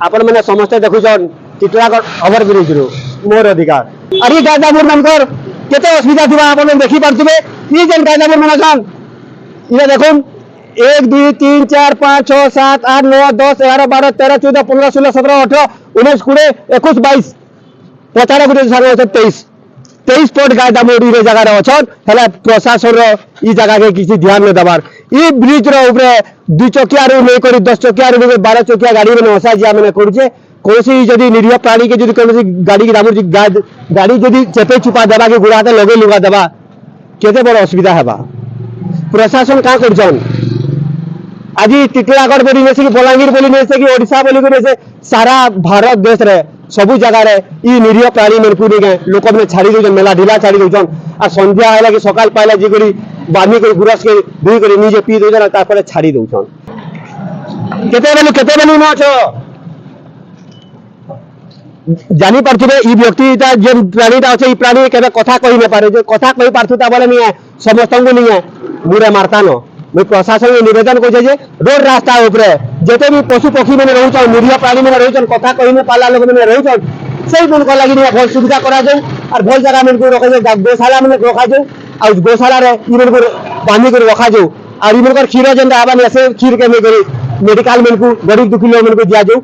आपण मैंने समस्ते देखुन टिटलागढ़ ओवर ब्रिज रु मोर अधिकार अरे गायदापुर मनकर केते असुविधा थी आपण देखी पार्थिबे ई जेन गायदापुर मन अछन ये देखुन 1 2 3 4 5 6 7 8 9 10 11 12 13 14 15 16 17 18 19 20 21 22 पचार गुटे सारे 23 स्पॉट गायदापुर रे जगह रे अछन हला प्रशासन रो ई जगह के किसी ध्यान न दबार ई ब्रिज रो ऊपर 2 चकिया रे नै करी 10 चकिया रे 12 चकिया गाड़ी में असा जिया मैंने करछे कोसी जदी निरीह प्राणी के जदी कोसी गाड़ी की दामर गाड़ी जदी चेपे चुपा देबा के गुड़ा हाथे लगे लुगा देबा केते बड़ असुविधा हेबा प्रशासन का करछन आज टिटलागढ़ बोली नेसे कि बलांगीर बोली नेसे कि ओडिशा बोली नेसे सारा भारत देश रे सबु जगह रे ई निरीह प्राणी मनकु ने लोक ने छाड़ी दे मेला ढिला छाड़ी दउछन आ संध्या हैला कि सकाल पाइला जे करी बानी के गुरस के दुई करी निजे पी दउछन तापर छाड़ी दउछन केते बेलु न छ जानी पारथिबे ई व्यक्तिटा जे प्राणीटा अछि ई प्राणी केबे कथा कहि न पारे जे कथा कहि पारथुता बोले नि समस्त को नि मुरे मारता न मैं प्रशासन में निवेदन कर रोड रास्ता ऊपर जिते भी पशु पक्षी मैंने रोचन निरीह प्राणी मैंने रोचन कथा कही में पाला लोक मैंने रोचन से मन को लगी भल सुविधा करा जाऊ और भल जगह मन को रखा जाऊ गौशाला में रखा जाऊ और गौशाला रे इन को बांधी कर रखा जाऊ और इन क्षीर जेन आबानी से क्षीर के मेडिकल मन को गरीब दुखी लोग मन को दिया जाऊ।